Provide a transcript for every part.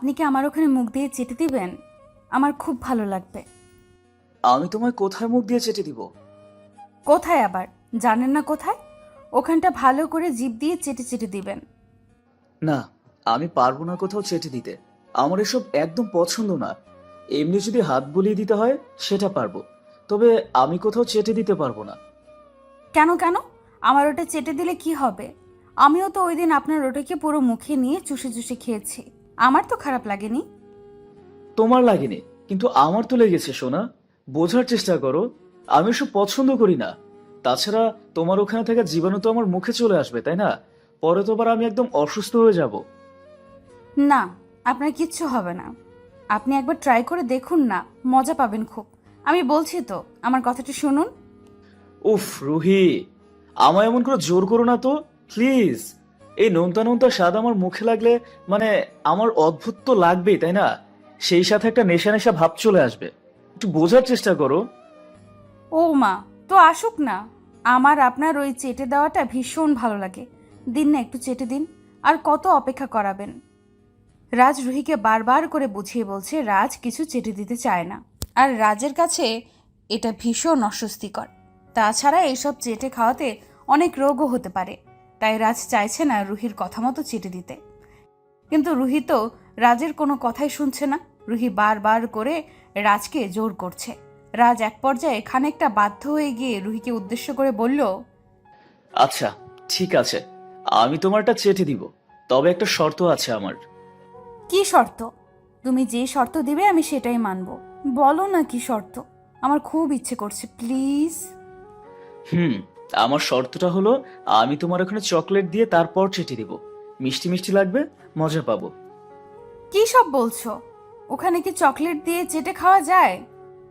আপনি কি আমার ওখানে মুখ দিয়ে চেটে দিবেন? আমার খুব ভালো লাগবে। আমি তোমায় কোথায় মুখ দিয়ে চেটে দিব? কোথায় আবার? জানেন না কোথায়? ওখানটা ভালো করে জিভ দিয়ে চেটে চেটে দিবেন। না, আমি পারবো না কোথাও চেটে দিতে। আমার এসব একদম পছন্দ না। এমনি যদি হাত বুলিয়ে দিতে হয় সেটা পারবো, তবে আমি কোথাও চেটে দিতে পারবো না। কেন কেন? আমার ওটা চেটে দিলে কি হবে? আমিও তো ওই দিন আপনার ওটাকে পুরো মুখে নিয়ে চুষে চুষে খেয়েছি। আমার তো খারাপ লাগেনি। তোমার লাগেনি, কিন্তু আমার তো লেগেছে সোনা। বোঝার চেষ্টা করো, আমি এসব পছন্দ করি না। তাছাড়া তোমার ওখানে থাকা জীবাণু তো আমার মুখে চলে আসবে, তাই না? পরে তো আবার আমি একদম অসুস্থ হয়ে যাব। না, আপনার কিচ্ছু হবে না। আপনি একবার ট্রাই করে দেখুন না, মজা পাবেন খুব। আমি বলছি তো, আমার কথাটা শুনুন। উফ রুহি, আমায় এমন করে জোর করো না তো, প্লিজ। এই নোনতা নোনতা স্বাদ আমার মুখে লাগলে মানে আমার অদ্ভুত তো লাগবেই, তাই না? সেই সাথে একটা নেশা নেশা ভাব চলে আসবে। একটু বোঝার চেষ্টা করো। ও মা, তো আসুক না। আমার আপনার ওই চেটে দেওয়াটা ভীষণ ভালো লাগে। দিন না, একটু চেটে দিন। আর কত অপেক্ষা করাবেন? রাজ রুহিকে বারবার করে বুঝিয়ে বলছে রাজ কিছু চেটে দিতে চায় না। আর রাজের কাছে এটা ভীষণ অস্বস্তিকর। তাছাড়া এইসব চেটে খাওয়াতে অনেক রোগও হতে পারে। তাই রাজ চাইছে না রুহির কথা মতো চেটে দিতে। কিন্তু রুহি তো রাজের কোনো কথাই শুনছে না। রুহি বারবার করে রাজকে জোর করছে। রাজ এক পর্যায়ে খানিকটা বাধ্য হয়ে গিয়ে রুহিকে উদ্দেশ্য করে বলল, আচ্ছা, ঠিক আছে, আমি তোমারটা চেটে দিব, তবে একটা শর্ত আছে আমার। কি শর্ত? তুমি যে শর্ত দিবে আমি সেটাই মানব। বলো না কি শর্ত? আমার খুব ইচ্ছে করছে, প্লিজ। হুম, আমার শর্তটা হলো, আমি তোমার ওখানে চকলেট দিয়ে তারপর চেটে দিব। মিষ্টি মিষ্টি লাগবে, মজা পাবো। কি সব বলছো? ওখানে কি চকলেট দিয়ে চেটে খাওয়া যায়?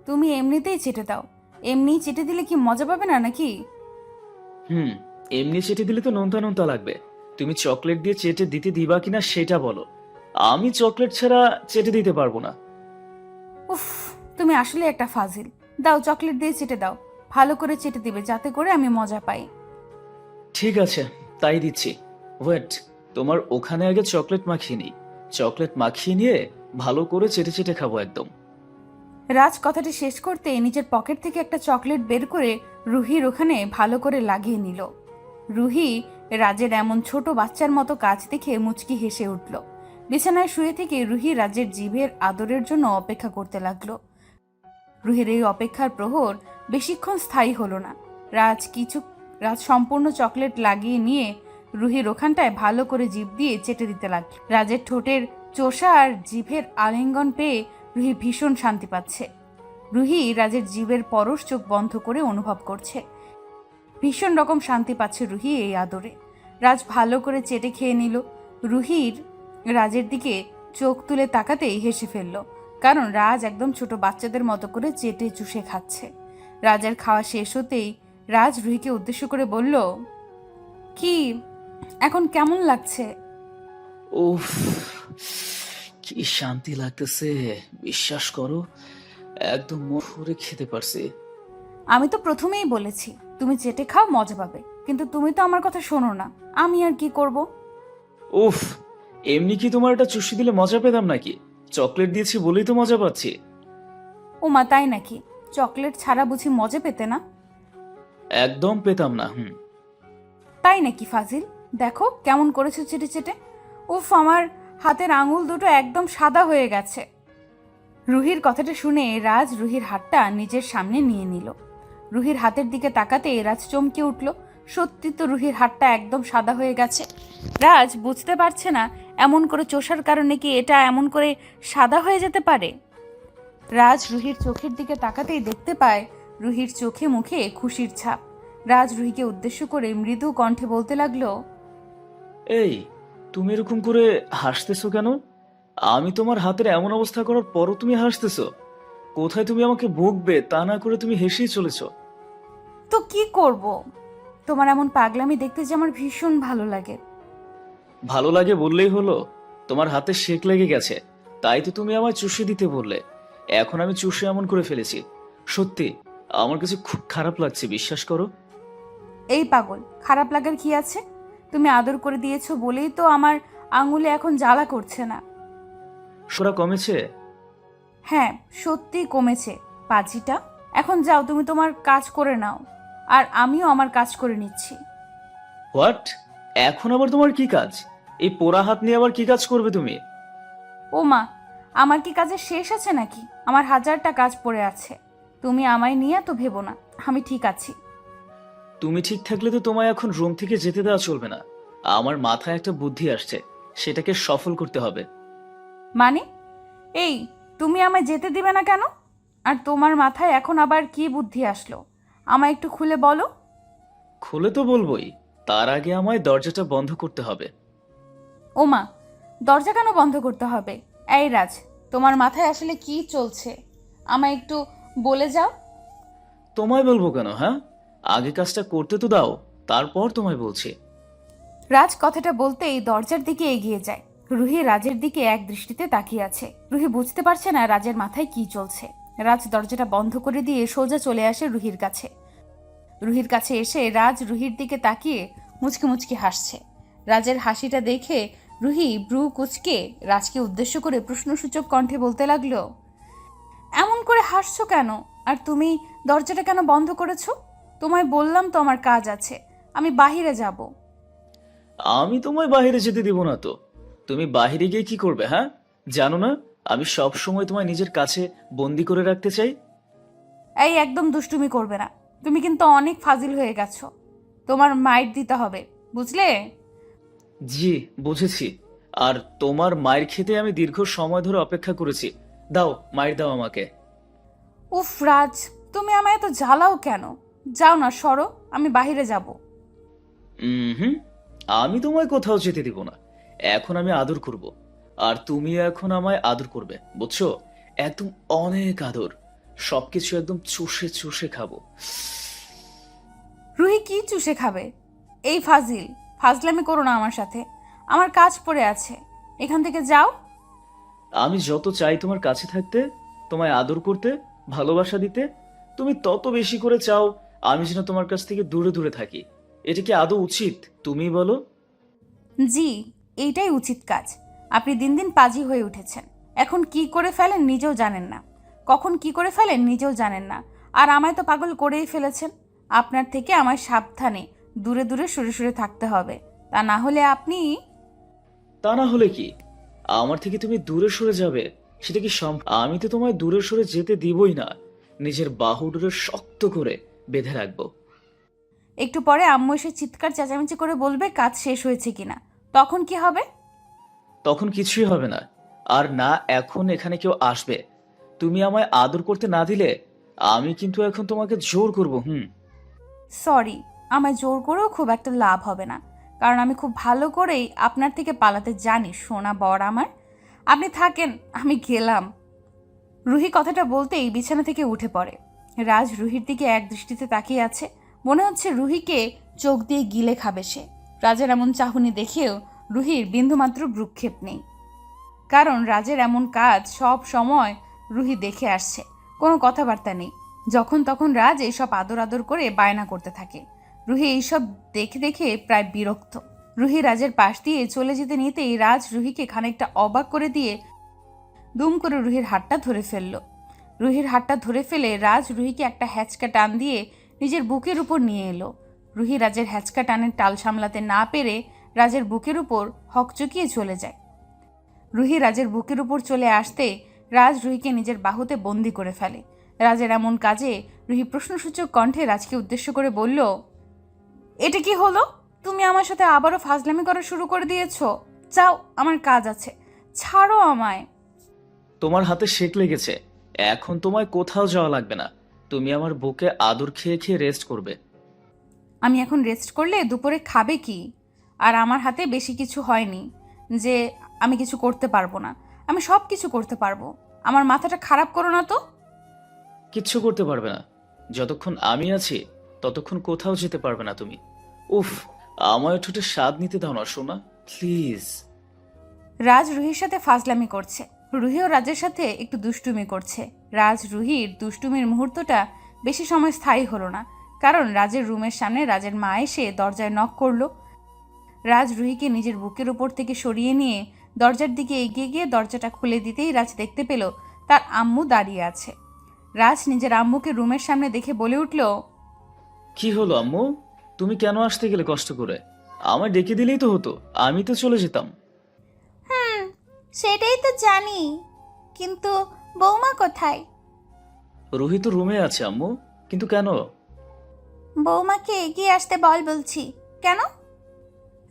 তুমি এমনিতেই চেটে দাও। এমনি চেটে দিলে কি মজা পাবে না নাকি? হুম, এমনি চেটে দিলে তো নোনতা নোনতা লাগবে। তুমি চকলেট দিয়ে চেটে দিতে দিবা কিনা সেটা বলো। আমি চকলেট ছাড়া চেটে দিতে পারবো না। উফ, তুমি আসলে একটা ফাজিল। দাও, চকলেট দিয়ে চেটে দাও। ভালো করে চেটে দিবে যাতে করে আমি মজা পাই। ঠিক আছে, তাই দিচ্ছি। ওয়েট, তোমার ওখানে আগে চকলেট মাখিয়ে নিই। চকলেট মাখিয়ে নিয়ে ভালো করে চেটে চেটে খাবো একদম। রাজ কথাটি শেষ করতে নিজের পকেট থেকে একটা চকলেট বের করে রুহির ওখানে ভালো করে লাগিয়ে নিল। রুহি রাজের এমন ছোট বাচ্চার মতো কাজ দেখে মুচকি হেসে উঠল। বিছানায় শুয়ে থেকে রুহি রাজের জিভের আদরের জন্য অপেক্ষা করতে লাগলো। রুহির এই অপেক্ষার প্রহর বেশিক্ষণ স্থায়ী হলো না। রাজ সম্পূর্ণ চকলেট লাগিয়ে নিয়ে রুহির ওখানটায় ভালো করে জিভ দিয়ে চেটে দিতে লাগলো। রাজের ঠোঁটের চোষা আর জিভের আলিঙ্গন পেয়ে রুহি ভীষণ শান্তি পাচ্ছে। রুহি রাজের জিভের পরশ চোখ বন্ধ করে অনুভব করছে। ভীষণ রকম শান্তি পাচ্ছে রুহি এই আদরে। রাজ ভালো করে চেটে খেয়ে নিল। রুহির রাজের দিকে চোখ তুলে তাকাতেই হেসে ফেলল, কারণ রাজ একদম ছোট বাচ্চাদের মতো করে চেটে চুষে খাচ্ছে। রাজের খাওয়া শেষ হতেই রাজ রুহিকে উদ্দেশ্য করে বলল, কি এখন কেমন লাগছে? উফ, কি শান্তি লাগতেছে, বিশ্বাস করো। একদম মুখ ভরে খেতে পারছি। আমি তো প্রথমেই বলেছি তুমি চেটে খাও, মজা পাবে। কিন্তু তুমি তো আমার কথা শোনো না। আমি আর কি করব? উফ, এমনি কি তোমার এটা চুষি দিলে মজা পেতাম নাকি? চকলেট দিয়েছি বলেই তো মজা পাচ্ছি। ওমা, তাই নাকি? চকলেট ছাড়া বুঝি মজা পেতে না? একদম পেতাম না। হুম। তাই নাকি ফাজিল? দেখো কেমন করেছো চেটে চেটে। উফ, আমার হাতের আঙুল দুটো একদম সাদা হয়ে গেছে। রুহির কথাটা শুনে রাজ রুহির হাতটা নিজের সামনে নিয়ে নিল। রুহির হাতের দিকে তাকাতে রাজ চমকে উঠল। সত্যি তো রুহির হাতটা একদম সাদা হয়ে গেছে। রাজ বুঝতে পারছে না এমন করে চোষার কারণে কি এটা এমন করে সাদা হয়ে যেতে পারে। রাজ রুহির চোখের দিকে তাকাতেই দেখতে পায় রুহির চোখে মুখে খুশির ছাপ। রাজ রুহিকে উদ্দেশ্য করে মৃদু কণ্ঠে বলতে লাগলো, এই, তুমি এরকম করে হাসতেছো কেন? আমি তোমার হাতের এমন অবস্থা করার পরও তুমি হাসতেছো। কোথায় তুমি আমাকে বকবে তা না করে তুমি হেসেই চলেছো। তো কি করব? তোমার এমন পাগলামি দেখতে যে আমার ভীষণ ভালো লাগে। ভালো লাগে বললেই হলো? তোমার হাতে শেক লেগে গেছে, তাই তো তুমি আমায় চুষে দিতে বললে। এখন আমি চুষে এমন করে ফেলেছি। সত্যি, আমার কাছে খুব খারাপ লাগছে, বিশ্বাস করো। এই পাগল, খারাপ লাগার কি আছে? তুমি আদর করে দিয়েছো বলেই তো আমার আঙুলে এখন জ্বালা করছে না। সোরা কমেছে? হ্যাঁ, সত্যি কমেছে পাজিটা। এখন যাও, তুমি তোমার কাজ করে নাও, আর আমিও আমার কাজ করে নিচ্ছি। হোয়াট? এখন আবার তোমার কি কাজ? এই পোড়া হাত নিয়ে আবার কি কাজ করবে তুমি? ও মা, আমার কি কাজের শেষ আছে নাকি? আমার হাজারটা কাজ পড়ে আছে। তুমি আমায় নিয়ে তো ভেবো না, আমি ঠিক আছি। তুমি ঠিক থাকলে তো তোমায় এখন রুম থেকে যেতে দেওয়া চলবে না। আমার মাথায় একটা বুদ্ধি আসছে, সেটাকে সফল করতে হবে। মানে? এই, তুমি আমায় যেতে দিবে না কেন? আর তোমার মাথায় এখন আবার কি বুদ্ধি আসলো? আমায় একটু খুলে বলো। খুলে তো বলবোই, তার আগে আমায় দরজাটা বন্ধ করতে হবে। ও মা, দরজা কেন বন্ধ করতে হবে? এই রাজ, তোমার মাথায় আসলে কি চলছে? আমায় একটু বলে যাও। তোমায় বলবো কেন? হ্যাঁ, আগে কাজটা করতে তো দাও, তারপর তোমায় বলছি। রাজ কথাটা বলতেই দরজার দিকে এগিয়ে যায়। রুহি রাজের দিকে এক দৃষ্টিতে তাকিয়ে আছে। রুহি বুঝতে পারছে না রাজের মাথায় কি চলছে। রাজ দরজাটা বন্ধ করে দিয়ে সোজা চলে আসে রুহির কাছে। রুহির কাছে এসে রাজ রুহির দিকে তাকিয়ে মুচকি মুচকি হাসছে। রাজের হাসিটা দেখে রুহি ব্রু কুচকে রাজকে উদ্দেশ্য করে প্রশ্নসূচক কণ্ঠে বলতে লাগলো, এমন করে হাসছো কেন? আর তুমি দরজাটা কেন বন্ধ করেছো? তোমায় বললাম তো আমার কাজ আছে, আমি বাহিরে যাব। আমি তোমায় বাইরে যেতে দিব না তো। তুমি বাইরে গিয়ে কি করবে? হ্যাঁ, জানো না আমি সব সময় তোমায় নিজের কাছে বন্দি করে রাখতে চাই। এই, একদম দুষ্টুমি করবে না। তুমি কিন্তু অনেক ফাজিল হয়ে গেছো। তোমার মাইর দিতে হবে, বুঝলে? জি, বুঝেছি। আর তোমার মায়ের খেতে আমি দীর্ঘ সময় ধরে অপেক্ষা করেছি। দাও, মায়ের দাও আমাকে। উফ রাজ, তুমি আমায় এত জ্বালাও কেন? যাও না, সরো, আমি বাইরে যাব। হুম, আমি তোমায় কোথাও যেতে দিব না। এখন আমি আদর করব, আর তুমি এখন আমায় আদর করবে, বুঝছো? একদম অনেক আদর, সবকিছু একদম চুষে চুষে খাবো। রুহি কি চুষে খাবে? এই ফাজিল, ফাজলামি করো না আমার সাথে। আমার কাজ পড়ে আছে, এখান থেকে যাও। আমি যত চাই তোমার কাছে থাকতে, তোমায় আদর করতে, ভালোবাসা দিতে, তুমি তত বেশি করে চাও আমি যেন তোমার কাছ থেকে দূরে দূরে থাকি। এটা কি আদৌ উচিত? তুমি বলো। জি, এইটাই উচিত কাজ। আপনি দিন দিন পাজি হয়ে উঠেছেন। এখন কি করে ফেলেন নিজেও জানেন না, কখন কি করে ফেলেন নিজেও জানেন না। আর আমায় তো পাগল করেই ফেলেছেন। আপনার থেকে আমায় সাবধানে দূরে দূরে সরে সরে থাকতে হবে, তা না হলে আপনি... তা না হলে কি আমার থেকে তুমি দূরে সরে যাবে? সেটা কি সম্ভব? আমি তো তোমায় দূরে সরে যেতে দিবই না, নিজের বাহু ডোরে শক্ত করে বেঁধে রাখবো। একটু পরে আম্মু এসে চিৎকার চেঁচামেচি করে বলবে কাজ শেষ হয়েছে কিনা। তখন কি হবে? তখন কিছুই হবে না। আর না এখন এখানে কেউ আসবে। তুমি আমায় আদর করতে না দিলে আমি কিন্তু এখন তোমাকে জোর করব। সরি, আমায় জোর করেও খুব একটা লাভ হবে না, কারণ আমি খুব ভালো করেই আপনার থেকে পালাতে জানি সোনা বর আমার। আপনি থাকেন, আমি গেলাম। রুহি কথাটা বলতেই বিছানা থেকে উঠে পড়ে। রাজ রুহির দিকে এক দৃষ্টিতে তাকিয়ে আছে। মনে হচ্ছে রুহিকে চোখ দিয়ে গিলে খাবে সে। রাজের এমন চাহনি দেখেও রুহির বিন্দুমাত্র ভ্রুক্ষেপ নেই, কারণ রাজের এমন কাজ সব সময় রুহি দেখে আসছে। কোনো কথাবার্তা নেই। যখন তখন রাজ এইসব আদর আদর করে বায়না করতে থাকে। রুহি এইসব দেখে দেখে প্রায় বিরক্ত। রুহি রাজের পাশ দিয়ে চলে যেতে নিতেই রাজ রুহিকে খানিকটা অবাক করে দিয়ে দুম করে রুহির হাতটা ধরে ফেলল। রুহির হাতটা ধরে ফেলে রাজ রুহিকে একটা হ্যাচকা টান দিয়ে নিজের বুকের উপর নিয়ে এলো। রুহি রাজের হ্যাচকা টানের টাল সামলাতে না পেরে রাজের বুকের উপর হকচকিয়ে চলে যায়। রুহি রাজের বুকের উপর চলে আসতে রাজ রুহিকে নিজের বাহুতে বন্দি করে ফেলে। রাজের এমন কাজে রুহি প্রশ্নসূচক কণ্ঠে রাজকে উদ্দেশ্য করে বলল, এটা কি হলো? তুমি আমার সাথে আবারও ফাজলামি করা শুরু করে দিয়েছো। যাও, আমার কাজ আছে, ছাড়ো আমায়। তোমার হাতে শেক লেগেছে, এখন তোমায় কোথাও যাওয়া লাগবে না। তুমি আমার বুকে আদর খেয়ে খেয়ে রেস্ট করবে। আমি এখন রেস্ট করলে দুপুরে খাবে কি? আর আমার হাতে বেশি কিছু হয়নি যে আমি কিছু করতে পারবো না। আমি সব কিছু করতে পারবো। আমার মাথাটা খারাপ করো না তো। কিচ্ছু করতে পারবে না। যতক্ষণ আমি আছি ততক্ষণ কোথাও যেতে পারবে না তুমি। উফ, আমায় ঠোঁটে স্বাদ নিতে দাও না সোনা, প্লিজ। রাজ রুহির সাথে ফাজলামি করছে, রুহিও রাজের সাথে একটু দুষ্টুমি করছে। রাজ রুহির দুষ্টুমির মুহূর্তটা বেশি সময় স্থায়ী হলো না, কারণ রাজের রুমের সামনে রাজের মা এসে দরজায় নক করলো। রাজ রুহিকে নিজের বুকের উপর থেকে সরিয়ে নিয়ে দরজার দিকে এগিয়ে গিয়ে দরজাটা খুলে দিতেই রাজ দেখতে পেল তার আম্মু দাঁড়িয়ে আছে। রাজ নিজের আম্মুকে রুমের সামনে দেখে বলে উঠল, কি হলো আম্মু? তুমি কেন আসতে গেলে কষ্ট করে? আমায় ডেকে দিলেই তো হতো, আমি তো চলে যেতাম। সেটাই তো জানি, কিন্তু বৌমা কোথায়? রুহি তো রুমে আছে আম্মু, কিন্তু কেন? বৌমাকে এগিয়ে আসতে বল বলছি। কেন?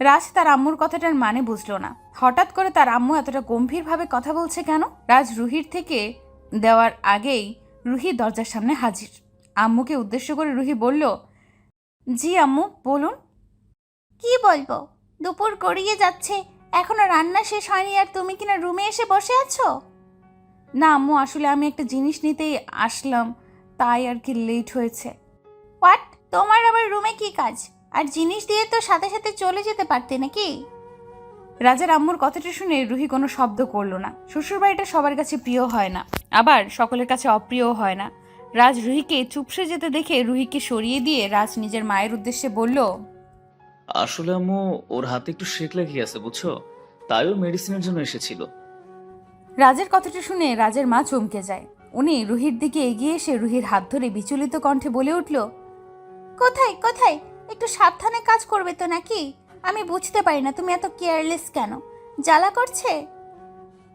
রাজ তার আম্মুর কথাটার মানে বুঝলো না। হঠাৎ করে তার আম্মু এতটা গম্ভীরভাবে কথা বলছে কেন? রাজ রুহির থেকে দেওয়ার আগেই রুহি দরজার সামনে হাজির। আম্মুকে উদ্দেশ্য করে রুহি বলল, জি আম্মু বলুন। কি বলবো, দুপুর গড়িয়ে যাচ্ছে, এখনো রান্না শেষ হয়নি আর তুমি কিনা রুমে এসে বসে আছো? না আম্মু, আসলে আমি একটা জিনিস নিতেই আসলাম, তাই আর কি লেট হয়েছে। হোয়াট? তোমার আবার রুমে কি কাজ? আর জিনিস দিয়ে তো সাথে সাথে চলে যেতে পারতে নাকি? রাজের আম্মুর কথাটা শুনে রুহি কোনো শব্দ করলো না। শ্বশুরবাড়িটা সবার কাছে প্রিয় হয় না, আবার সকলের কাছে অপ্রিয় হয় না। রাজ রুহিকে চুপসে যেতে দেখে রুহিকে সরিয়ে দিয়ে রাজ নিজের মায়ের উদ্দেশ্যে বলল, আসলে আম্মু, ওর হাতে একটু শেক লেগে গেছে বুঝছো, তাই ও মেডিসিনের জন্য এসেছিল। রাজের কথাটা শুনে রাজের মা চমকে যায়। উনি রুহির দিকে এগিয়ে এসে রুহির হাত ধরে বিচলিত কণ্ঠে বলে উঠল, কোথায় কোথায়? একটু সাবধানে কাজ করবে তো নাকি? আমি বুঝতে পারি না তুমি এত কেয়ারলেস কেন। জ্বালা করছে?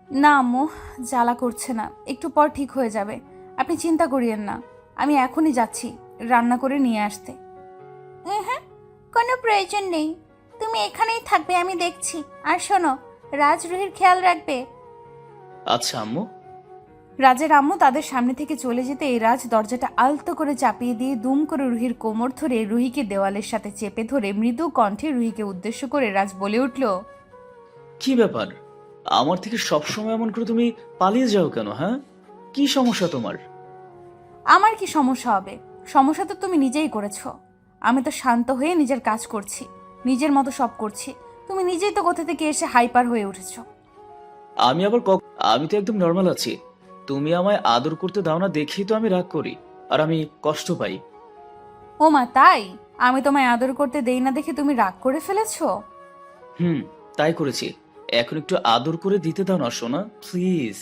না আম্মু, জ্বালা করছে না, একটু পর ঠিক হয়ে যাবে, আপনি চিন্তা করিয়েন না। আমি এখনই যাচ্ছি রান্না করে নিয়ে আসতে। হ্যাঁ, কোনো প্রয়োজন নেই, তুমি এখানেই থাকবে, আমি দেখছি। আর শোনো, রাজ রুহির খেয়াল রাখবে। আচ্ছা আম্মু। রাজের আম্মু তাদের সামনে থেকে চলে যেতে রাজ দরজাটা আলতো করে চাপিয়ে দিয়ে দুম করে রুহির কোমর ধরে রুহিকে দেওয়ালের সাথে চেপে ধরে মৃদু কণ্ঠে রুহিকে উদ্দেশ্য করে রাজ বলে উঠল, কি ব্যাপার? আমার থেকে সবসময় এমন করে তুমি পালিয়ে যাও কেন? হ্যাঁ, কি সমস্যা তোমার? আমার কি সমস্যা হবে? সমস্যা তো তুমি নিজেই করেছো। আমি তো শান্ত হয়ে নিজের কাজ করছি, নিজের মতো সব করছি, তুমি নিজেই তো কোথা থেকে এসে হাইপার হয়ে উঠেছো। আমি আবার আমি তো একদম নর্মাল আছি। তুমি আমায় আদর করতে দাও না দেখেই তো আমি রাগ করি, আর আমি কষ্ট পাই। ও মা, তাই? আমি তোমায় আদর করতে দেই না দেখে তুমি রাগ করে ফেলেছো? তাই করেছি। এখন একটু আদর করে দিতে দাও না সোনা, প্লিজ।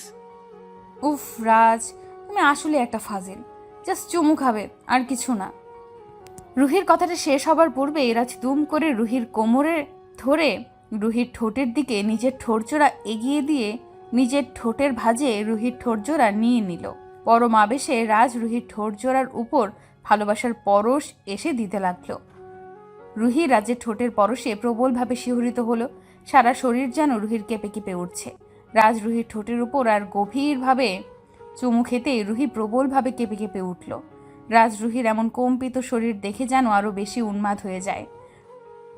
উফ রাজ, তুমি আসলে একটা ফাজিল, জাস্ট চুমু খাবে আর কিছু না। রুহির কথাটা শেষ হবার পূর্বে রাজ দুম করে রুহির কোমরে ধরে রুহির ঠোঁটের দিকে নিজের ঠোঁটজোড়া এগিয়ে দিয়ে নিজের ঠোঁটের ভাঁজে রুহির ঠোঁটজোড়া নিয়ে নিল। পরম আবেশে রাজ রুহির ঠোঁটজোড়ার উপর ভালোবাসার পরশ এসে দিতে লাগলো। রুহি রাজের ঠোঁটের পরশে প্রবলভাবে শিহরিত হলো। সারা শরীর যেন রুহির কেঁপে কেঁপে উঠছে। রাজ রুহির ঠোঁটের উপর আর গভীরভাবে চুমু খেতেই রুহি প্রবলভাবে কেঁপে কেঁপে উঠল। রাজ রুহির এমন কম্পিত শরীর দেখে যেন আরো বেশি উন্মাদ হয়ে যায়।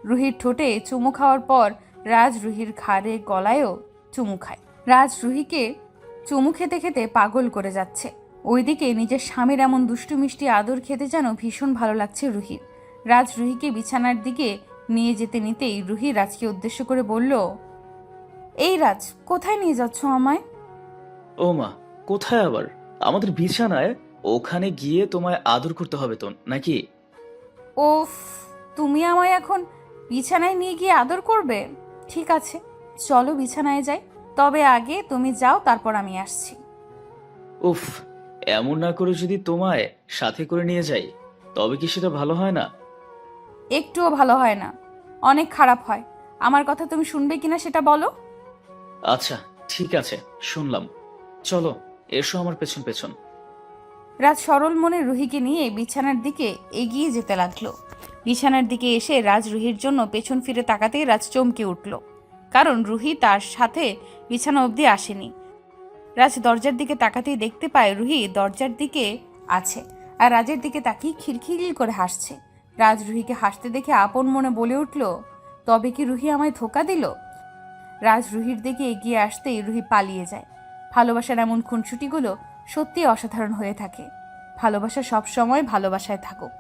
রুহির ঠোঁটে চুমু খাওয়ার পর রাজ রুহির ঘাড়ে গলায়ও চুমু খায়। রাজ রুহিকে চুমু খেতে খেতে পাগল করে যাচ্ছে। ওইদিকে নিজের স্বামীর এমন দুষ্টু মিষ্টি আদর খেতে যেন ভীষণ ভালো লাগছে রুহির। রাজ রুহিকে বিছানার দিকে নিয়ে যেতে নিতেই রুহি রাজকে উদ্দেশ্য করে বলল, এই রাজ, কোথায় নিয়ে যাচ্ছ আমায়? ও মা, কোথায় আবার? আমাদের বিছানায়। ওখানে গিয়ে তোমায় আদর করতে হবে তো নাকি? ওফ, তুমি আমায় এখন বিছানায় নিয়ে গিয়ে আদর করবে? ঠিক আছে, চলো বিছানায় যাই, তবে আগে তুমি যাও, তারপর আমি আসছি। উফ, এমন না করে যদি তোমায় সাথে করে নিয়ে যাই, তবে কি সেটা ভালো হয় না? একটুও ভালো হয় না, অনেক খারাপ হয়। আমার কথা তুমি শুনবে কিনা সেটা বলো। আচ্ছা, ঠিক আছে, শুনলাম। চলো, এসো আমার পেছন পেছন। রাজ সরল মনে রুহিকে নিয়ে বিছানার দিকে এগিয়ে যেতে লাগলো। বিছানার দিকে এসে রাজ রুহির জন্য পেছন ফিরে তাকাতেই রাজ চমকে উঠল, কারণ রুহি তার সাথে বিছানা অবধি আসেনি। রাজ দরজার দিকে তাকাতেই দেখতে পায় রুহি দরজার দিকে আছে আর রাজের দিকে তাকিয়ে খিলখিল করে হাসছে। রাজ রুহিকে হাসতে দেখে আপন মনে বলে উঠল, তবে কি রুহি আমায় ধোঁকা দিল? রাজ রুহির দিকে এগিয়ে আসতেই রুহি পালিয়ে যায়। ভালোবাসার এমন খুনসুটিগুলো সত্যি অসাধারণ হয়ে থাকে। ভালোবাসা সব সময় ভালোবাসায় থাকুক।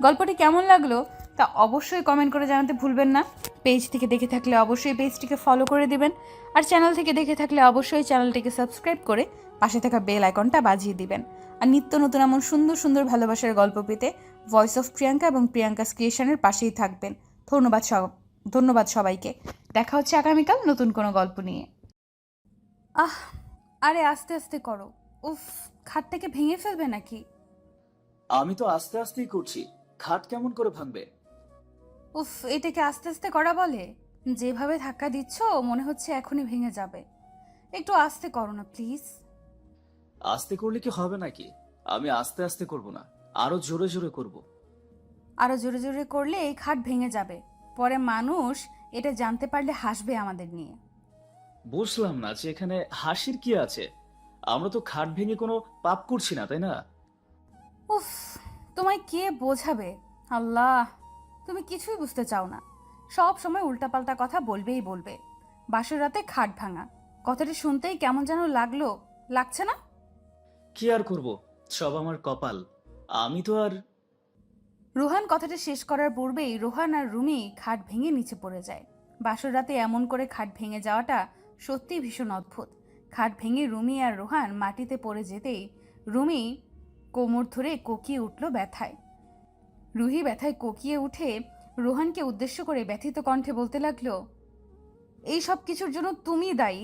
গল্পটি কেমন লাগলো তা অবশ্যই কমেন্ট করে জানাতে ভুলবেন না। পেজ থেকে দেখে থাকলে অবশ্যই পেজটিকে ফলো করে দিবেন, আর চ্যানেল থেকে দেখে থাকলে অবশ্যই চ্যানেলটিকে সাবস্ক্রাইব করে পাশে থাকা বেল আইকনটা বাজিয়ে দিবেন। আর নিত্য নতুন এমন সুন্দর সুন্দর ভালোবাসার গল্প পেতে ভয়েস অফ প্রিয়াঙ্কা এবং প্রিয়াঙ্কাস ক্রিয়েশনের পাশেই থাকবেন। ধন্যবাদ সবাইকে। দেখা হচ্ছে আগামীকাল নতুন কোনো গল্প নিয়ে। আহ, আরে আস্তে আস্তে করো। উফ, খাটটাকে ভেঙে ফেলবে নাকি? আমি তো আস্তে আস্তেই করছি, খাট কেমন করে ভাঙবে? উফ, এটাকে আস্তে আস্তে করা বলে? যেভাবে ধাক্কা দিচ্ছ মনে হচ্ছে এখনই ভেঙে যাবে। একটু আস্তে করো না প্লিজ। আস্তে করলে কি হবে নাকি? আমি আস্তে আস্তে করব না, আরো জোরে জোরে করব। আরো জোরে জোরে করলে এই খাট ভেঙে যাবে। পরে মানুষ এটা জানতে পারলে হাসবে আমাদের নিয়ে। বুঝলাম না যে এখানে হাসির কি আছে। আমরা তো খাট ভেঙে কোনো পাপ করছি না, তাই না? উফ, তোমায় কে বোঝাবে? আল্লাহ, তুমি কিছুই বুঝতে চাও না। সব সময় উল্টাপাল্টা কথা বলবেই বলবে। বাসর রাতে খাট ভাঙা কথাটা শুনতেই কেমন যেন লাগছে না? কি আর করব, সব আমার কপাল। আমি তো আর রোহান কথাটা শেষ করার পূর্বেই রোহান আর রুমি খাট ভেঙে নিচে পড়ে যায়। বাসর রাতে এমন করে খাট ভেঙে যাওয়াটা সত্যিই ভীষণ অদ্ভুত। খাট ভেঙে রুমি আর রোহান মাটিতে পড়ে যেতেই রুমি কোমর ধরে কোকিয়ে উঠল ব্যথায়। রুহি ব্যথায় কোকিয়ে উঠে রোহানকে উদ্দেশ্য করে ব্যথিত কণ্ঠে বলতে লাগলো, এই সব কিছুর জন্য তুমি দায়ী।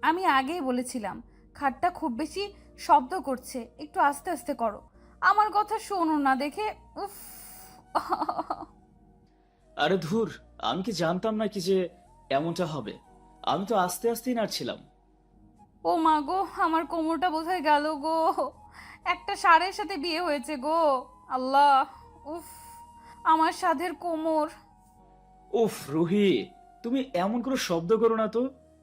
আমি আগেই বলেছিলাম খাটটা খুব বেশি শব্দ করছে, একটু আস্তে আস্তে করো। আমার কথা শোনো না দেখে। উফ। আরে ধুর, আমি কি জানতাম নাকি যে এমনটা হবে? আমি তো আস্তে আস্তেই নাড়ছিলাম। ও মা গো, আমার কোমরটা বোধহয় গেল গো। একটা ষাঁড়ের সাথে বিয়ে হয়েছে গো। আল্লাহ, উফ, আমার সাধের কোমর। উফ রুহি, তুমি এমন করে শব্দ করো না তো।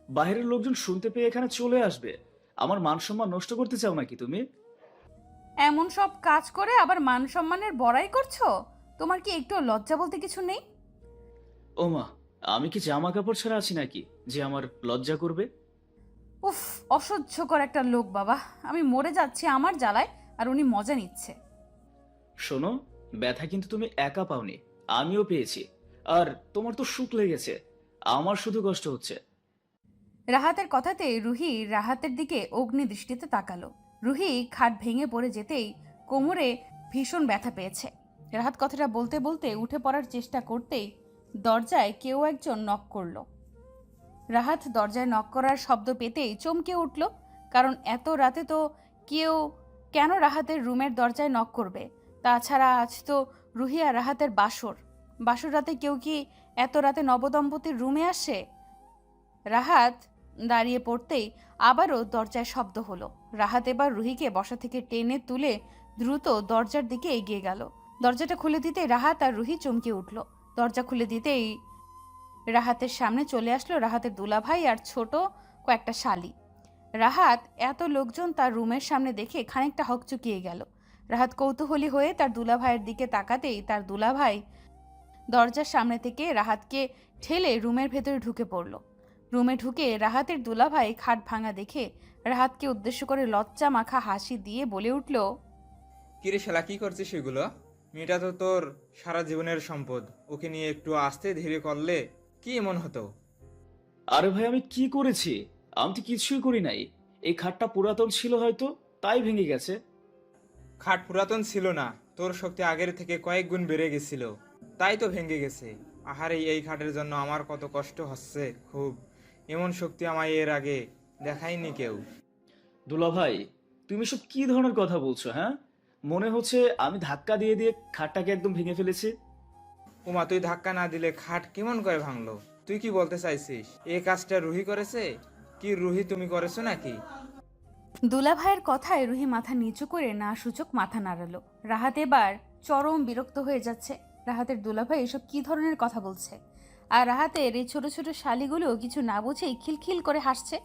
বাইরের লোকজন শুনতে পেয়ে এখানে চলে আসবে। আমার মান সম্মান নষ্ট করতে চাও নাকি তুমি? এমন সব কাজ করে আবার মান সম্মানের বড়াই করছো? তোমার কি একটু লজ্জা বলতে কিছু নেই? ওমা, আমি কি জামা কাপড় ছাড়া আছি নাকি যে আমার লজ্জা করবে? উফ, অসহ্যকর একটা লোক বাবা। আমি মরে যাচ্ছি আমার জ্বালায়, আর উনি মজা নিচ্ছে। শোনো, ব্যথা কিন্তু তুমি একা পাওনি, আমিও পেয়েছি। আর তোমার তো সুখ লেগেছে, আমার শুধু কষ্ট হচ্ছে। রাহাতের কথাতে রুহি রাহাতের দিকে অগ্নি দৃষ্টিতে তাকালো। রুহি খাট ভেঙে পড়ে যেতেই কোমরে ভীষণ ব্যথা পেয়েছে। রাহাত কথাটা বলতে বলতে উঠে পড়ার চেষ্টা করতেই দরজায় কেউ একজন নক করলো। রাহাত দরজায় নক করার শব্দ পেতেই চমকে উঠল। কারণ এত রাতে তো কেউ কেন রাহাতের রুমের দরজায় নক করবে? তাছাড়া আজ তো রুহি আর রাহাতের বাসর রাতে কেউ কি এত রাতে নবদম্পতির রুমে আসে? রাহাত দাঁড়িয়ে পড়তেই আবারও দরজায় শব্দ হলো। রাহাত এবার রুহিকে বসা থেকে টেনে তুলে দ্রুত দরজার দিকে এগিয়ে গেল। দরজাটা খুলে দিতেই রাহাত আর রুহি চমকে উঠল। দরজা খুলে দিতেই রাহাতের সামনে চলে আসলো রাহাতের দুলাভাই আর ছোট কয়েকটা শালি। রাহাত এত লোকজন তার রুমের সামনে দেখে খানিকটা হকচকিয়ে গেল। রাহাত কৌতূহলী হয়ে তার দুলাভাইয়ের দিকে তাকাতেই তার দুলাভাই দরজার সামনে থেকে রাহাতকে ঠেলে রুমের ভেতরে ঢুকে পড়ল। রুমে ঢুকে রাহাতের দুলাভাই খাট ভাঙা দেখে রাহাতকে উদ্দেশ্য করে লজ্জা মাখা হাসি দিয়ে বলে উঠল, কিরে শালা, কি করছিস সেগুলো? মেয়েটা তো তোর সারা জীবনের সম্পদ, ওকে নিয়ে একটু আস্তে ধীরে করলে কি এমন হতো? আরে ভাই, আমি কি করেছি? আমি তো কিছুই করি নাই। এই খাটটা পুরাতন ছিল হয়তো, তাই ভেঙে গেছে। খাট পুরাতন ছিল না, তোর শক্তি আগের থেকে কয়েক গুণ বেড়ে গেছিল, তাই তো ভেঙে গেছে। আহারে, এই খাটের জন্য আমার কত কষ্ট হচ্ছে খুব। এমন শক্তি আমায় এর আগে দেখায়নি কেউ। দুলা ভাই, তুমি সব কি ধরনের কথা বলছো? হ্যাঁ, মনে হচ্ছে আমি ধাক্কা দিয়ে দিয়ে খাটটাকে একদম ভেঙে ফেলেছি। উমা, তুই ধাক্কা না দিলে খাট কেমন করে ভাঙলো? তুই কি বলতে চাইছিস এই কাজটা রুহি করেছে? কি রুহি তুমি করেছো নাকি? দুলাভাইয়ের কথায় রুহি মাথা নিচু করে না সূচক মাথা নাড়ালো। রাহাত এবার চরম বিরক্ত হয়ে যাচ্ছে। রাহাতের দুলাভাই এসব কি ধরনের কথা বলছে? আর রাহাতের এই ছোট ছোট শালিগুলো কিছু না বুঝেই খিলখিল করে হাসছে।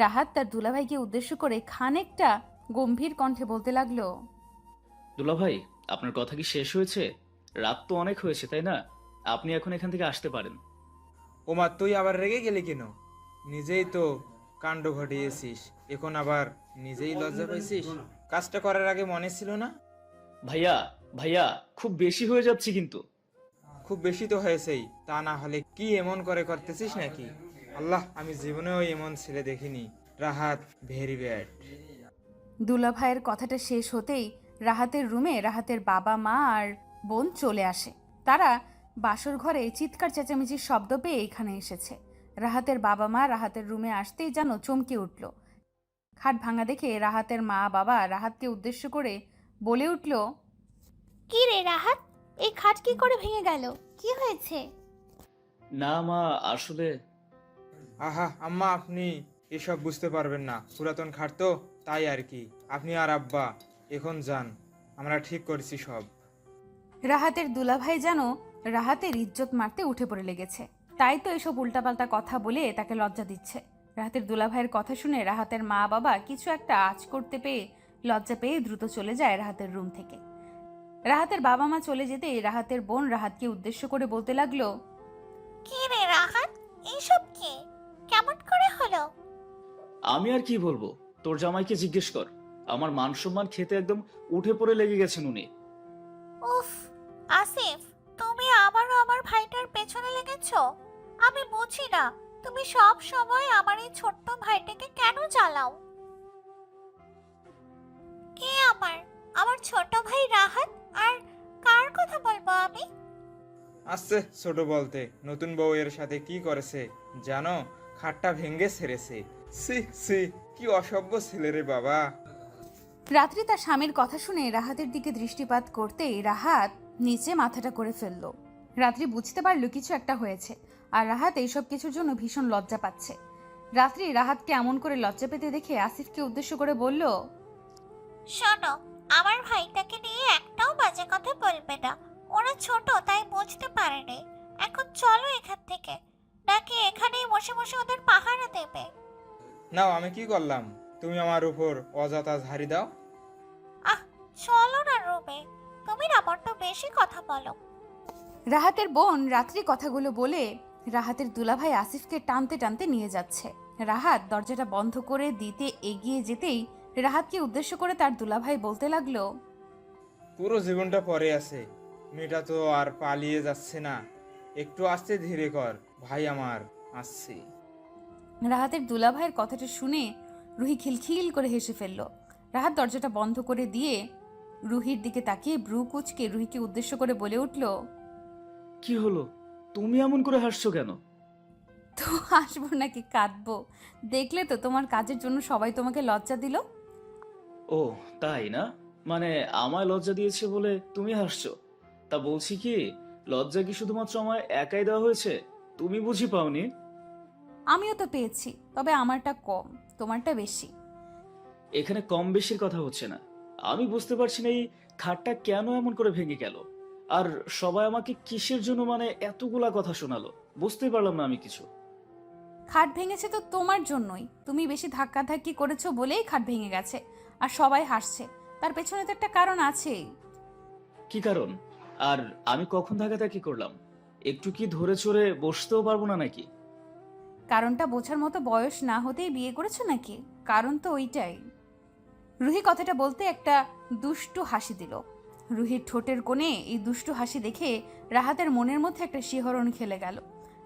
রাহাত তার দুলাভাইকে উদ্দেশ্য করে খানিকটা গম্ভীর কণ্ঠে বলতে লাগলো, দুলা ভাই, আপনার কথা কি শেষ হয়েছে? রাত তো অনেক হয়েছে, তাই না? আপনি এখন এখান থেকে আসতে পারেন। ওমা, তুই আবার রেগে গেলি কেন? নিজেই তো কাণ্ড ঘটিয়েছিস, এখন আবার নিজেই লজ্জা পাইছিস? কাজটা করার আগে মনে ছিল না? ভাইয়া, ভাইয়া, খুব বেশি হয়ে যাচ্ছে কিন্তু। খুব বেশি তো হয়েছেই, তা না হলে কি এমন করে করতেছিস নাকি? আল্লাহ, আমি জীবনেও এমন ছেলে দেখিনি। Rahat very bad. দুলাভাইয়ের কথাটা শেষ হতেই রাহাতের রুমে রাহাতের বাবা মা আর বোন চলে আসে। তারা বাসর ঘরে চিৎকার চেঁচামেচির শব্দ পেয়ে এখানে এসেছে। রাহাতের বাবা মা রাহাতের রুমে আসতেই যেন চমকে উঠল। খাট ভাঙা দেখে রাহাতের মা বাবা রাহাতকে উদ্দেশ্য করে বলে উঠল, কি রে রাহাত, এই খাট কি করে ভেঙে গেল? কি হয়েছে? না মা, আসলে আহা আম্মা, আপনি এসব বুঝতে পারবেন না, পুরাতন খাট তো, তাই আর কি। আপনি আর আব্বা এখন যান, আমরা ঠিক করছি সব। রাহাতের দুলাভাই যেন রাহাতের ইজ্জত মারতে উঠে পড়ে লেগেছে। তাই তো এসব উল্টাপাল্টা কথা বলে তাকে লজ্জা দিচ্ছে। রাহাতের দুলাভাইয়ের কথা শুনে রাহাতের মা বাবা কিছু একটা আঁচ করতে পেয়ে লজ্জা পেয়ে দ্রুত চলে যায় রাহাতের রুম থেকে। রাহাতের বাবা মা চলে যেতেই রাহাতের বোন রাহাতকে উদ্দেশ্য করে বলতে লাগলো, কি রে রাহাত, এইসব কি? কেমন করে হলো? আমি আর কি বলবো, তোর জামাইকে জিজ্ঞেস কর। আমার মান সম্মান খেতে একদম উঠে পড়ে লেগে গেছেন উনি। উফ, আসিফ, তুমি আবারও আমার ভাইটার পেছনে লেগেছো। আমি বুঝি না, তুমি সব সময় আমার এই ছোট্ট ভাইটাকে কেন জ্বালাও? কে আমার ছোট ভাই রাহাত? আর কার কথা বলবো আমি? আসছে ছোট বলতে, নতুন বউ এর সাথে কি করেছে জানো? খাটটা ভেঙে ছেড়েছে। সি সি, কি অসভ্য ছেলে রে বাবা। রাত্রি তার স্বামীর কথা শুনে রাহাতের দিকে দৃষ্টিপাত করতেই রাহাত নিচে মাথাটা করে ফেলল। রাত্রি বুঝতে পারল কিছু একটা হয়েছে, আর রাহাত এইসব কিছুর জন্য ভীষণ লজ্জা পাচ্ছে। রাত্রি রাহাতকে এমন করে লজ্জা পেতে দেখে আসিফকে উদ্দেশ্য করে বলল, শোনো, আমার ভাইটাকে নিয়ে একটাও বাজে কথা বলবে না। ওরা ছোট, তাই বুঝতে পারেনি। এখন চলো এখান থেকে, নাকি এখানেই বসে বসে ওদের পাহারা দেবে? নাও, আমি কি করলাম? তুমি আমার উপর অযথা ঝাড়ি দাও। আহ, চলো না রুমে, তুমি না বড্ড বেশি কথা বলো। রাহাতের বোন রাত্রি কথাগুলো বলে রাহাতের দুলাভাই আসিফকে টানতে টানতে নিয়ে যাচ্ছে। রাহাত দরজাটা বন্ধ করে দিতে এগিয়ে যেতেই রাহাতকে উদ্দেশ্য করে তার দুলাভাই বলতে লাগলো, পুরো জীবনটা পরে আছে, মেয়েটা তো আর পালিয়ে যাচ্ছে না। একটু আস্তে ধীরে কর ভাই আমার, আসছি। রাহাতের দুলাভাইয়ের কথাটা শুনে রুহি খিলখিল করে হেসে ফেলল। রাহাত দরজাটা বন্ধ করে দিয়ে রুহির দিকে তাকিয়ে ব্রু কুচকে রুহিকে উদ্দেশ্য করে বলে উঠল, কি হলো, তুমি এমন করে হাসছো কেন? তো হাসবো নাকি কাঁদবো? দেখলে তো তোমার কাজের জন্য সবাই তোমাকে লজ্জা দিল। ও তাই না, মানে আমায় লজ্জা দিয়েছে বলে তুমি হাসছো? তা বলছি কি, লজ্জা কি শুধুমাত্র আমায় একাই দেওয়া হয়েছে? তুমি বুঝি পাওনি? আমিও তো পেয়েছি, তবে আমারটা কম, তোমারটা বেশি। এখানে কম বেশির কথা হচ্ছে না। আমি বুঝতে পারছি না এই খাটটা কেন এমন করে ভেঙে গেল, আর সবাই আমাকে কিসের জন্য মানে এতগুলা কথা শোনালো, বুঝতেই পারলাম না আমি কিছু। খাট ভেঙেছে তো তোমার জন্যই, তুমি বেশি ধাক্কাধাক্কি করেছো বলেই খাট ভেঙে গেছে। আর সবাই হাসছে, তার পেছনে তো একটা কারণ আছেই। কি কারণ? আর আমি কখন ধাক্কাধাক্কি করলাম? একটু কি ধরে চড়ে বসতেও পারবো না নাকি? কারণটা বোঝার মতো বয়স না হতেই বিয়ে করেছো নাকি? কারণ তো ওইটাই। রুহি কথাটা বলতে একটা দুষ্টু হাসি দিল। রুহির ঠোঁটের কোণে এই দুষ্টু হাসি দেখে রাহাতের মনের মধ্যে একটা শিহরণ খেলে গেল।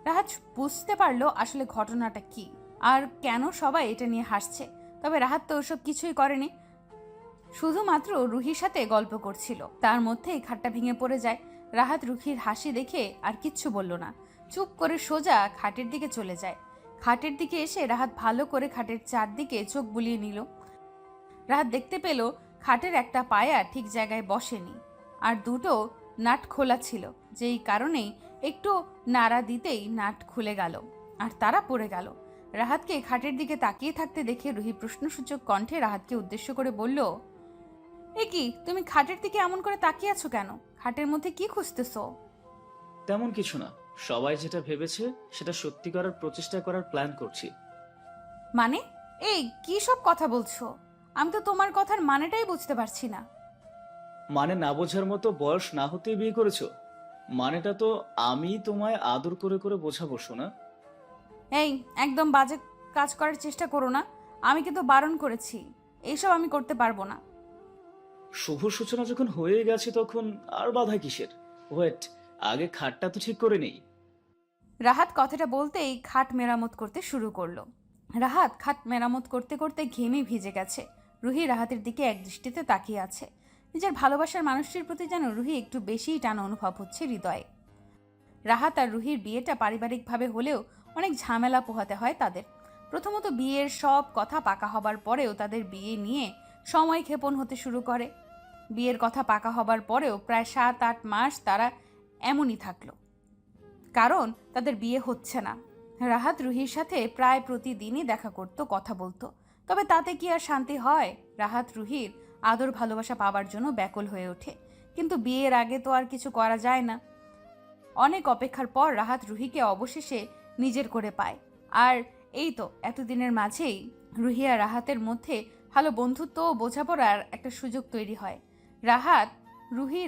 রাহাত বুঝতে পারলো আসলে ঘটনাটা কি আর কেন সবাই এটা নিয়ে হাসছে। তবে রাহাত তো ওসব কিছুই করেনি, শুধুমাত্র রুহির সাথে গল্প করছিল। তার মধ্যেই খাটটা ভেঙে পড়ে যায়। রাহাত রুহির হাসি দেখে আর কিচ্ছু বলল না, চুপ করে সোজা খাটের দিকে চলে যায়। খাটের দিকে এসে রাহাত ভালো করে খাটের চারদিকে চোখ বুলিয়ে নিল। রাহাত দেখতে পেল খাটের একটা পায়া ঠিক জায়গায় বসেনি, আর দুটো নাট খোলা ছিল, যেই কারণেই একটু নাড়া দিতেই নাট খুলে গেল আর তারা পড়ে গেল। রাহাতকে খাটের দিকে তাকিয়ে থাকতে দেখে রুহি প্রশ্নসূচক কণ্ঠে রাহাতকে উদ্দেশ্য করে বলল, এ কি, তুমি খাটের দিকে এমন করে তাকিয়ে আছো কেন? খাটের মধ্যে কি খুঁজতেছো? তেমন কিছু না, সবাই যেটা ভেবেছে সেটা সত্যি করার প্রচেষ্টা করার প্ল্যান করছি। মানে, এই কি সব কথা বলছো? আমি তো তোমার কথার মানেটাই বুঝতে পারছি না। মানে না বোঝার মতো বয়স না হতেই বিয়ে করেছো? মানেটা তো আমি তোমায় আদর করে করে বোঝাবো শোনা। এই, একদম বাজে কাজ করার চেষ্টা করো না, আমি কিন্তু বারণ করেছি। এইসব আমি করতে পারবো না। শুভ সূচনা যখন হয়ে গেছে তখন আর বাধা কিসের? ওয়েট, আগে খাটটা তো ঠিক করে নেই। রাহাত কথাটা বলতেই খাট মেরামত করতে শুরু করলো। রাহাত খাট মেরামত করতে করতে ঘেমে ভিজে গেছে। রুহি রাহাতের দিকে এক দৃষ্টিতে তাকিয়ে আছে। নিজের ভালোবাসার মানুষটির প্রতি যেন রুহি একটু বেশিই টান অনুভব হচ্ছে হৃদয়ে। রাহাত আর রুহির বিয়েটা পারিবারিকভাবে হলেও অনেক ঝামেলা পোহাতে হয় তাদের। প্রথমত বিয়ের সব কথা পাকা হবার পরেও তাদের বিয়ে নিয়ে সময় ক্ষেপণ হতে শুরু করে। বিয়ের কথা পাকা হবার পরেও প্রায় 7-8 মাস তারা এমনই থাকলো, কারণ তাদের বিয়ে হচ্ছে না। রাহাত রুহির সাথে প্রায় প্রতিদিনই দেখা করত, কথা বলতো, তবে তাতে কি আর শান্তি হয়? রাহাত রুহির আদর ভালোবাসা পাবার জন্য ব্যাকুল হয়ে ওঠে, কিন্তু বিয়ের আগে তো আর কিছু করা যায় না। অনেক অপেক্ষার পর রাহাত রুহিকে অবশেষে নিজের করে পায়। আর এই তো এতদিনের মাঝেই রুহি আর রাহাতের মধ্যে ভালো বন্ধুত্ব ও বোঝাপড়ার একটা সুযোগ তৈরি হয়।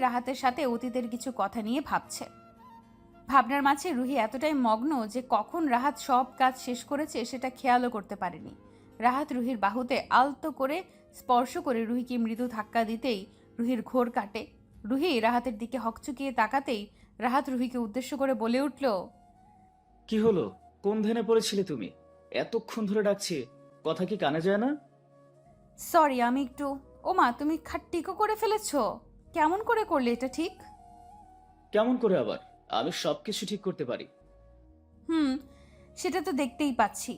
রাহাতের সাথে অতীতের কিছু কথা নিয়ে ভাবছে। ভাবনার মাঝে রুহি এতটাই মগ্ন যে কখন রাহাত সব কাজ শেষ করেছে সেটা খেয়ালও করতে পারেনি। রাহাত রুহির বাহুতে আলতো করে স্পর্শ করে রুহিকে মৃদু ধাক্কা দিতেই রুহির ঘোর কাটে। রুহি রাহাতের দিকে হকচকিয়ে তাকাতেই রাহাত রুহিকে উদ্দেশ্য করে বলে উঠল, কি হলো? কোন ধ্যানে পড়েছিলে তুমি? এতক্ষণ ধরে ডাকছি, কথা কি কানে যায় না? সরি, আমি একটু... ওমা, তুমি খাট্টিকো করে ফেলেছো? কেমন করে করলে এটা ঠিক? কেমন করে আবার? আমি সবকিছু ঠিক করতে পারি। সেটা তো দেখতেই পাচ্ছি,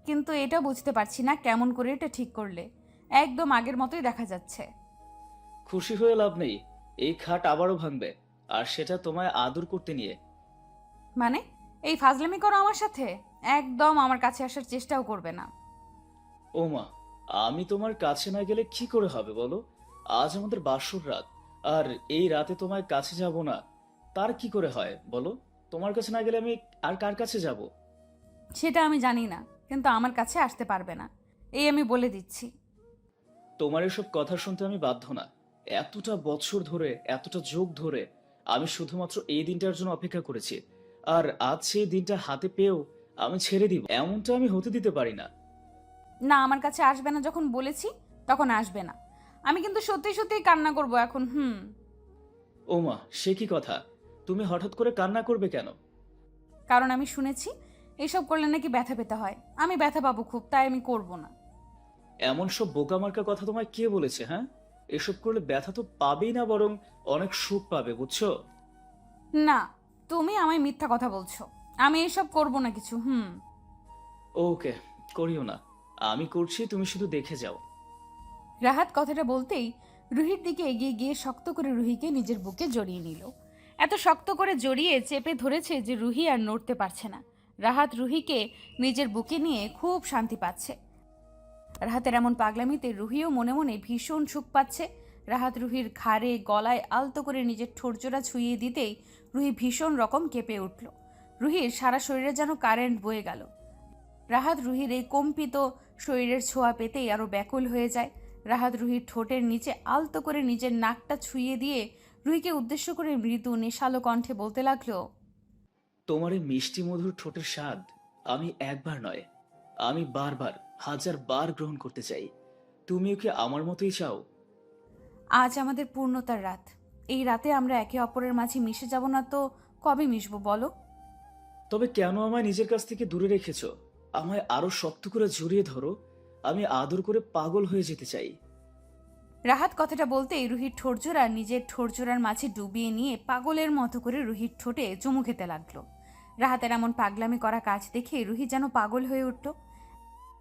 কিন্তু এটা বুঝতে পারছি না কেমন করে এটা ঠিক করলে। একদম আগের মতোই দেখা যাচ্ছে। খুশি হয়ে লাভ নেই, এই খাট আবারও ভাঙবে, আর সেটা তোমায় আদর করতে নিয়ে। মানে এই ফাজলামি করো আমার সাথে? একদম আমার কাছে আসার চেষ্টাও করবে না। ও মা, আমি তোমার কাছে না গেলে কি করে হবে বলো? আজ আমাদের বাসর রাত, আর এই রাতে তোমায় কাছে যাব না তার কি করে হয় বলো? তোমার কাছে না গেলে আমি আর কার কাছে যাব? সেটা আমি জানি না, কিন্তু আমার কাছে আসতে পারবে না, এই আমি বলে দিচ্ছি। তোমার এসব কথা শুনতে আমি বাধ্য না। এতটা বছর ধরে, এতটা যুগ ধরে আমি শুধুমাত্র এই দিনটার জন্য অপেক্ষা করেছি, আর আজ সেই দিনটা হাতে পেয়েও আমি ছেড়ে দিব, এমনটা আমি হতে দিতে পারি না। না, আমার কাছে আসবে না যখন বলেছি তখন আসবে না। আমি কিন্তু সত্যি সত্যিই কান্না করব এখন। ও মা, সে কি কথা? তুমি হঠাৎ করে কান্না করবে কেন? কারণ আমি শুনেছি এসব করলে নাকি ব্যথা পেতে হয়। আমি ব্যথা পাবো খুব, তাই আমি করব না। এমন সব বোকামার্কা কথা তোমায় কে বলেছে? হ্যাঁ, এসব করলে ব্যথা তো পাবেই না, বরং অনেক সুখ পাবে, বুঝছো? না, তুমি আমায় মিথ্যা কথা বলছো। আমি এসব করব না কিছু। ওকে, করিও না, আমি করছি, তুমি শুধু দেখে যাও। রাহাত কথাটা বলতেই রুহির দিকে এগিয়ে গিয়ে শক্ত করে রুহিকে নিজের বুকে জড়িয়ে নিল। এত শক্ত করে জড়িয়ে চেপে ধরেছে যে রুহি আর নড়তে পারছে না। রাহাত রুহিকে নিজের বুকে নিয়ে খুব শান্তি পাচ্ছে। রাহাতের এমন পাগলামিতে রুহিও মনে মনে ভীষণ সুখ পাচ্ছে। রাহাত রুহির ঘাড়ে গলায় আলতো করে নিজের ঠোঁটজোড়া ছুঁয়ে দিতেই রুহি ভীষণ রকম কেঁপে উঠল। রুহির সারা শরীরে যেন কারেন্ট বয়ে গেল। রাহাত রুহির এই কম্পিত শরীরের ছোঁয়া পেতেই আরো ব্যাকুল হয়ে যায়। রাহাত রুহির ঠোঁটের নিচে আলতো করে নিজের নাকটা ছুঁয়ে দিয়ে রুহিকে উদ্দেশ্য করে মৃদু নেশালো কণ্ঠে বলতে লাগলো, তোমার এই মিষ্টি মধুর ঠোঁটের স্বাদ আমি একবার নয়, আমি বারবার, 1000 বার গ্রহণ করতে চাই। তুমিও কি আমার মতোই চাও? আজ আমাদের পূর্ণতার রাত। এই রাতে আমরা একে অপরের মাঝে মিশে যাব না তো কবে মিশবো বলো? তবে কেন আমায় নিজের কাছ থেকে দূরে রেখেছো? আমায় আরো শক্ত করে জড়িয়ে ধরো, আমি আদর করে পাগল হয়ে যেতে চাই। রাহাত কথাটা বলতেই রুহির ঠোঁটজোড়া নিজের ঠোঁটজোড়ার মাঝে ডুবিয়ে নিয়ে পাগলের মতো করে রুহির ঠোঁটে চুমু খেতে লাগলো। রাহাতের এমন পাগলামি করা কাজ দেখে রুহি যেন পাগল হয়ে উঠল।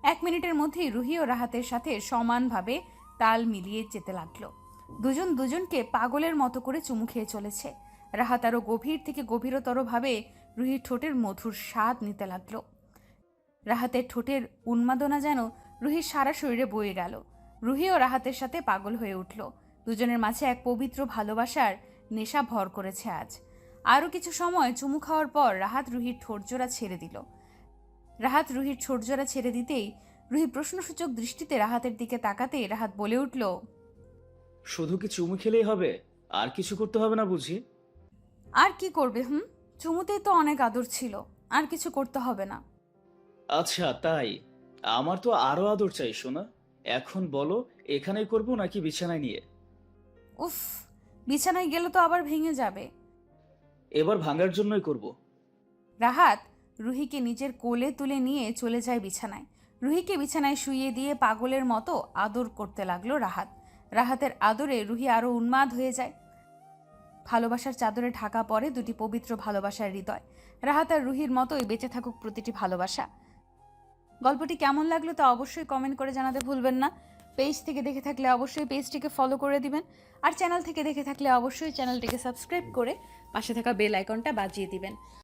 1 মিনিটের মধ্যেই রুহি ও রাহাতের সাথে সমানভাবে তাল মিলিয়ে যেতে লাগলো। দুজন দুজনকে পাগলের মতো করে চুমু খেয়ে চলেছে। রাহাত আরো গভীর থেকে গভীরতর ভাবে রুহির ঠোঁটের মধুর স্বাদ নিতে লাগলো। রাহাতের ঠোঁটের উন্মাদনা যেন রুহির সারা শরীরে বয়ে গেল। রুহি ও রাহাতের সাথে পাগল হয়ে উঠল। দুজনের মাঝে এক পবিত্র ভালোবাসার নেশা ভর করেছে আজ। আরও কিছু সময় চুমু খাওয়ার পর রাহাত রুহির ঠোঁটজোড়া ছেড়ে দিল। রাহাত রুহির ঠোঁটজোড়া ছেড়ে দিতেই রুহি প্রশ্নসূচক দৃষ্টিতে রাহাতের দিকে তাকাতেই রাহাত বলে উঠল, শুধু কি চুমু খেলেই হবে? আর কিছু করতে হবে না বুঝি? আর কি করবে? চুমুতেই তো অনেক আদর ছিল, আর কিছু করতে হবে না। আচ্ছা তাই, আমার তো আরো আদর চাই সোনা। এখন বলো, এখানেই করবো নাকি বিছানায় নিয়ে? উফ, বিছানায় গেলে তো আবার ভেঙে যাবে। এবার ভাঙার জন্যই করব। রাহাত রুহিকে নিজের কোলে তুলে নিয়ে চলে যায় বিছানায়। রুহিকে বিছানায় শুইয়ে দিয়ে পাগলের মতো আদর করতে লাগলো রাহাত। রাহাতের আদরে রুহি আরো উন্মাদ হয়ে যায়। ভালোবাসার চাদরে ঢাকা পড়ে দুটি পবিত্র ভালোবাসার হৃদয়। রাহাত আর রুহির মতোই বেঁচে থাকুক প্রতিটি ভালোবাসা। গল্পটি কেমন লাগলো তা অবশ্যই কমেন্ট করে জানাতে ভুলবেন না। পেজ থেকে দেখে থাকলে অবশ্যই পেজটিকে ফলো করে দিবেন, আর চ্যানেল থেকে দেখে থাকলে অবশ্যই চ্যানেলটিকে সাবস্ক্রাইব করে পাশে থাকা বেল আইকনটা বাজিয়ে দিবেন।